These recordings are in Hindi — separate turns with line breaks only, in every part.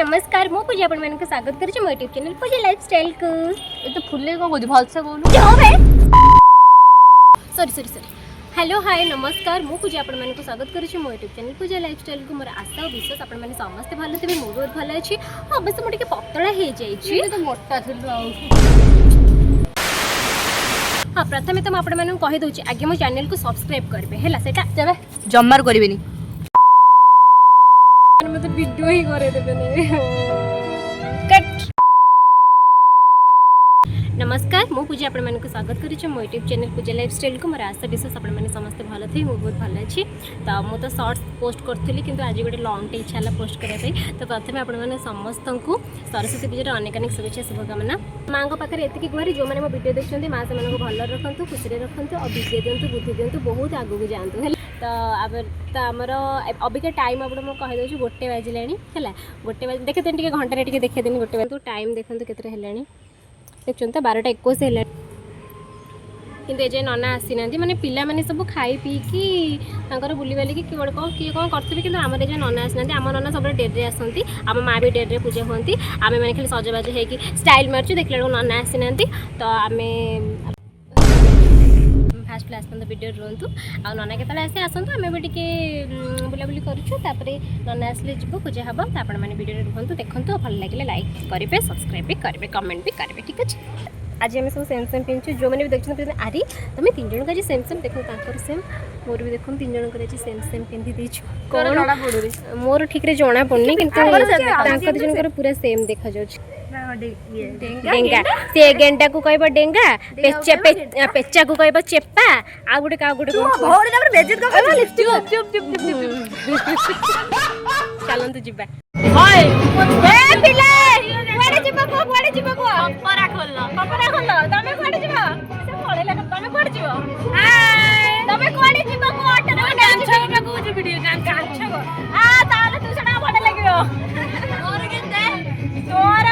नमस्कार मो पूजा आपण मानक स्वागत करछि मो यूट्यूब चैनल पूजा लाइफस्टाइल को।
ए तो फुले को बोझ भल से बोलू
सॉरी हेलो हाय नमस्कार मो पूजा आपण मानक स्वागत करछि मो यूट्यूब चैनल पूजा लाइफस्टाइल को। मोर आशा और विश्वास आपण माने समस्त भलो थिबे मो बहुत भलो अछि। अवश्य मो टिके पतला हे जाई छी
तो मोटा थिलु आ
हाँ प्रथमे तो आपण मानक कहि दोछि आगे मो चैनल को सब्सक्राइब करबे हैला सेटा
जबे जम्मार करबेनी
मते वीडियो ही करे देबे ने कट। नमस्कार मो पूजा आपण मानक स्वागत करछि मो यूट्यूब चैनल पूजा लाइफस्टाइल को। मोर आशा विश्वास आपण माने समस्त भलो थि मो बहुत भलो अछि। तो मो तो शॉर्ट्स पोस्ट करथली किंतु आज गोटे लॉन्ग टे इच्छा पोस्ट करबे। तो प्रथमे आपण माने समस्त को सरस्वती पूजा अनेक अनेक शुभेच्छा शुभकामना। माँ को पाखे एतिक गुहारी जो मैंने मो वीडियो देखते माँ से भल रखु खुशी रखु और विद्या दिंतु बुद्धि दिंतु बहुत आगू जातु। तो आमर अबिका टाइम आप कहीदे गोटे बाजिला है गोटे बजे देखते हैं घंटे टे देखा देनी गोटे बजे टाइम देखते के देखते तो 12:21 है किंतु एजे नना आसी ना माने पिला माने सब खाई पीकी बुली बालिकी किए कौन करते कि आम एजे नना आसी ना आम नना सब डेरे आसती आम माँ भी डेरे पूजा होती आम मैंने खाली सजबाज होगी स्टाइल मार्चु देखला नना आसी ना तो आम फास्ट क्लास पर्यटन वीडियो रुहतु आ नना के आसे आसतु आम भी टे बुलाबुली करूँ नना आसले जीव पूजा हम तो आपण मैंने वीडियो रुहतु देखते भल लगे लाइक करेंगे सब्सक्राइब भी करेंगे कमेंट भी करेंगे ठीक अच्छे। आज आम सब सेम सेम पिंधु जो मैंने भी देखते आरी तुम तीन जन को आज सेम सेम देख सेम मोर भी देख तीन जन को आज सेम सेम पिंधि देछु मोर ठीक रे जना पड़नी किंतु जन पूरा सेम देखा जाउछ। डेंगा से गेंडा को कहबो डेंगा पेचा को कहबो चेपा आ गुटे का गुटे भौडी ना बेइज्जत को लिपस्टिक चुप चलंतु जिबा हाय ए पिले कुआडे जिबा को कपरा खोल तमे कुआडे जिबा से पळे लगा तमे कुआडे जिबो हाय तमे कुआडे जिबा को ऑटो रे गांछा को जो वीडियो गांछा को आ ताले तू सडा बडे लागियो और केते तोर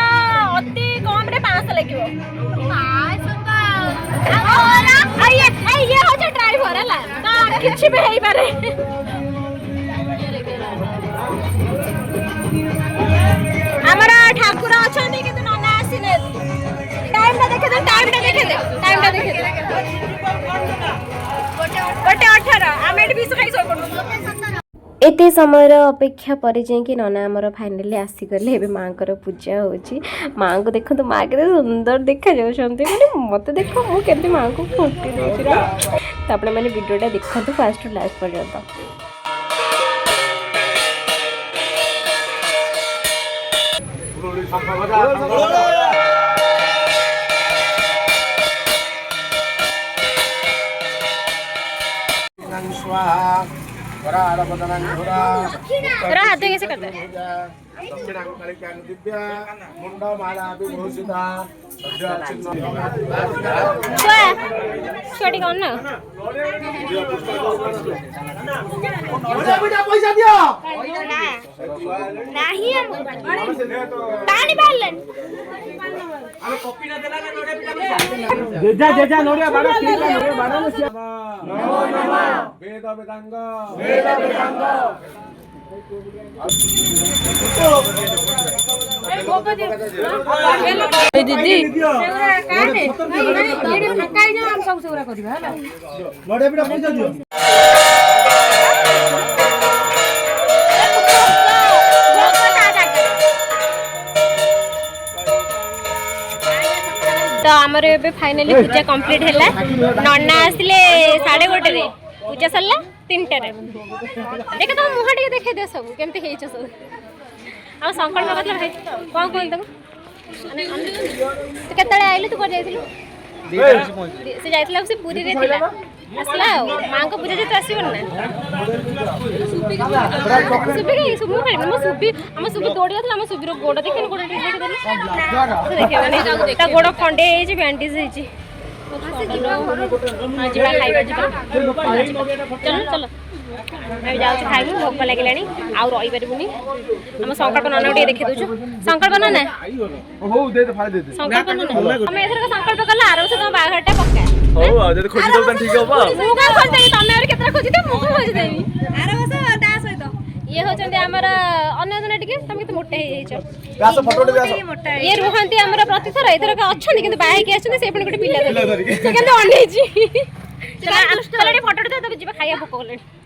अति कम रे 500 लागियो 500 का और आइए हो जे ड्राइवर हला तो किछि भी हेई पारे हमारा ठाकुर अछंती कि नना आसीने टाइम देखे दे गोटे 18 आमे 20 खाई सो पडू एते समय अपेक्षा पर जाकि नना आमर फाइनाली आसीगले एबे माँ को पूजा होची माँ को देखो तो माँ के सुंदर देखा जाउछंती माने मते देखो मु केते माँ को फुटी दोछि तो आपने माने वीडियोटा देखंतु फास्ट टू लास्ट पर्यंत। हाथ कैसे करते हैं छोटी कौन ना
पैसा दियो
नहीं पानी बालन
अरे कॉपी ना देला ना नोडिया जेजा नोडिया बाडा ठीक है नोडिया बाडा न सिया नमो नमः वेद वेदांग
ए दीदी
काने एडी फकाई जा हम सब सेवरा करबा हला नोडिया बिना पैसा दियो
तो आमर ए फाइनाली पूजा कंप्लीट है नना आसिले 1:30 रे पूजा सरला 3टा रे देख तो मुहा टे देखे दे सब केमते हेछ सब आ संकल्प मतलब है कोन कोन तक तो केतले आइले तू कर जाइथिलु से जाइथिला से पूरी रे थिला असला मां को पूजा जते आसीबन ना सुबी सुबी हम सुबी दौड़ी आथला हम सुबीर गोड़ देखन गोड़ देख देले देखे माने ता गोड़ खंडे हे जे बैंडेज हे जे हां जीवा खाइबा जीवा चलो चलो मैं जाऊँ खाइबू भोक लगे आउ रही पारूनी आम संकल्प नना गोटे देखी दूँ संकल्प नना संकल्प नना तुम एथर संकल्प कल आर वर्ष तुम बाघटा पक्का खोजी दो ठीक हम खोजी दे मुझे खोजी देवी आर वर्ष ता सहित ये होचंदी हमर अन्य जने टिके तुम मोटा ହେଇଯାଇଛ
ଆସ ଫଟୋ ଟେ ଆସ
ଇଏ ରୁହନ୍ତି ଆମର ପ୍ରତିଥର ଏଥର ଅଛନ୍ତି କିନ୍ତୁ ବାହା ହେଇକି ଆସିଛନ୍ତି ସେ ପୁଣି ଗୋଟେ ପିଲା ଧରିକି ସେ କେମିତି ଅନେଇଛି ଚାଲ ଫଟୋ ଟେ ତବେ ଯିବା ଖାଇବା ଭୋକ କଲେଣି